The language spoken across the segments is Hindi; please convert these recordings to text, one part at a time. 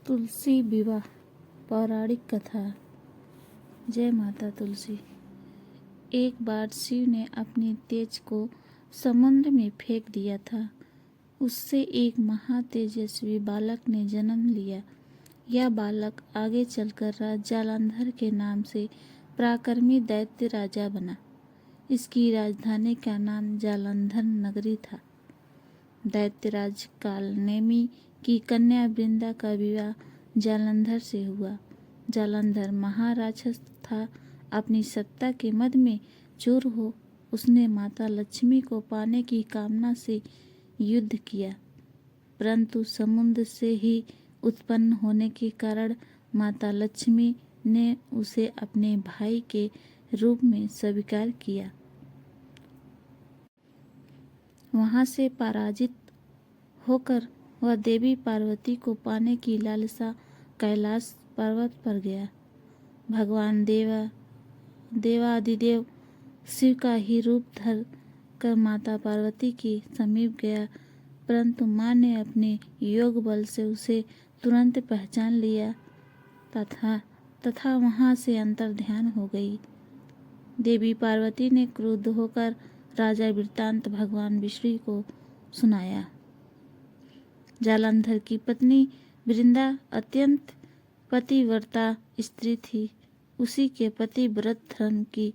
तुलसी विवाह पौराणिक कथा। जय माता तुलसी। एक बार शिव ने अपनी तेज को समुद्र में फेंक दिया था। उससे एक महातेजस्वी बालक ने जन्म लिया। यह बालक आगे चलकर जालंधर के नाम से पराक्रमी दैत्य राजा बना। इसकी राजधानी का नाम जालंधर नगरी था। दैत्यराज कालनेमी की कन्या वृंदा का विवाह जालंधर से हुआ। जालंधर महाराक्षस था। अपनी सत्ता के मद में चूर हो उसने माता लक्ष्मी को पाने की कामना से युद्ध किया, परंतु समुद्र से ही उत्पन्न होने के कारण माता लक्ष्मी ने उसे अपने भाई के रूप में स्वीकार किया। वहां से पराजित होकर वह देवी पार्वती को पाने की लालसा कैलाश पर्वत पर गया। भगवान देवादिदेव शिव का ही रूप धर कर माता पार्वती के समीप गया, परंतु मां ने अपने योग बल से उसे तुरंत पहचान लिया तथा वहां से अंतर्ध्यान हो गई। देवी पार्वती ने क्रुद्ध होकर राजा वृत्तांत भगवान विष्णु को सुनाया। जालंधर की पत्नी वृंदा अत्यंत पतिव्रता स्त्री थी। उसी के पति व्रत धर्म की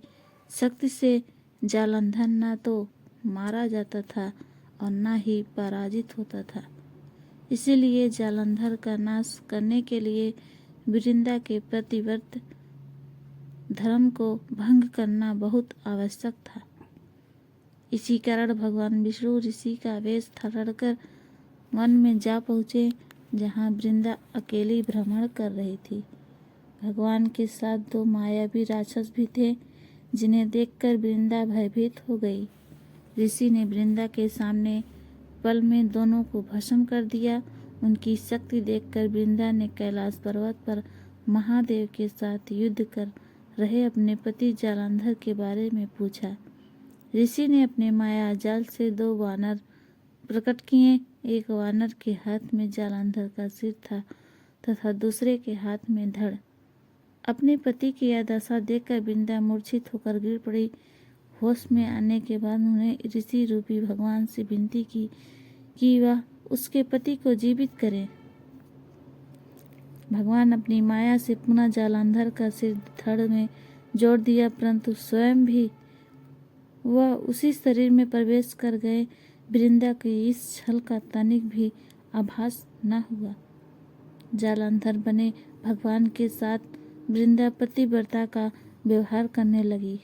शक्ति से जालंधर न तो मारा जाता था और न ही पराजित होता था। इसीलिए जालंधर का नाश करने के लिए वृंदा के प्रतिव्रत धर्म को भंग करना बहुत आवश्यक था। इसी कारण भगवान विष्णु ऋषि का वेश धारण कर वन में जा पहुँचे, जहाँ वृंदा अकेली भ्रमण कर रही थी। भगवान के साथ दो मायावी राक्षस भी थे, जिन्हें देखकर वृंदा भयभीत हो गई। ऋषि ने वृंदा के सामने पल में दोनों को भस्म कर दिया। उनकी शक्ति देखकर वृंदा ने कैलाश पर्वत पर महादेव के साथ युद्ध कर रहे अपने पति जालंधर के बारे में पूछा। ऋषि ने अपने माया जाल से दो वानर प्रकट किए। एक वानर के हाथ में जालंधर का सिर था तथा दूसरे के हाथ में धड़। अपने पति की यह दशा देखकर वृंदा मूर्छित होकर गिर पड़ी। होश में आने के बाद उन्होंने ऋषि रूपी भगवान से विनती की कि वह उसके पति को जीवित करें। भगवान अपनी माया से पुनः जालंधर का सिर धड़ में जोड़ दिया, परंतु स्वयं भी वह उसी शरीर में प्रवेश कर गए। वृंदा के इस छल का तनिक भी आभास न हुआ। जालंधर बने भगवान के साथ वृंदा पतिव्रता का व्यवहार करने लगी,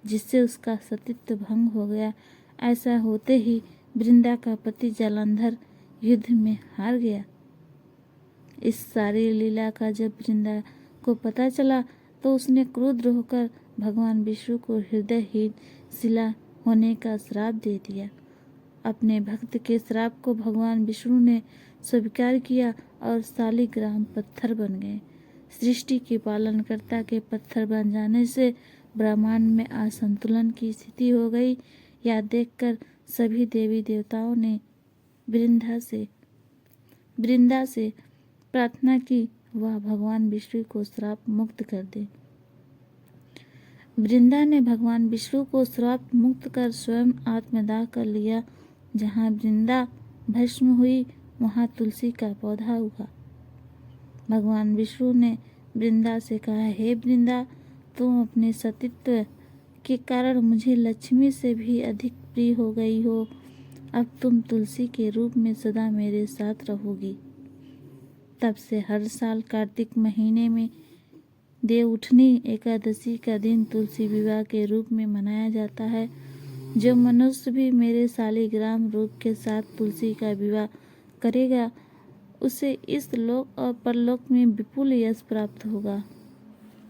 जिससे उसका सतीत्व भंग हो गया। ऐसा होते ही वृंदा का पति जालंधर युद्ध में हार गया। इस सारी लीला का जब वृंदा को पता चला तो उसने क्रुद्ध होकर भगवान विष्णु को हृदयहीन शिला होने का श्राप दे दिया। अपने भक्त के श्राप को भगवान विष्णु ने स्वीकार किया और शालिग्राम पत्थर बन गए। सृष्टि के पालनकर्ता के पत्थर बन जाने से ब्रह्मांड में असंतुलन की स्थिति हो गई। यह देखकर सभी देवी देवताओं ने वृंदा से प्रार्थना की वह भगवान विष्णु को श्राप मुक्त कर दे। वृंदा ने भगवान विष्णु को श्राप मुक्त कर स्वयं आत्मदाह कर लिया। जहाँ वृंदा भस्म हुई वहाँ तुलसी का पौधा उगा। भगवान विष्णु ने वृंदा से कहा, हे वृंदा, तुम अपने सतीत्व के कारण मुझे लक्ष्मी से भी अधिक प्रिय हो गई हो। अब तुम तुलसी के रूप में सदा मेरे साथ रहोगी। तब से हर साल कार्तिक महीने में देवउठनी एकादशी का दिन तुलसी विवाह के रूप में मनाया जाता है। जो मनुष्य भी मेरे शालिग्राम रूप के साथ तुलसी का विवाह करेगा, उसे इस लोक और परलोक में विपुल यश प्राप्त होगा।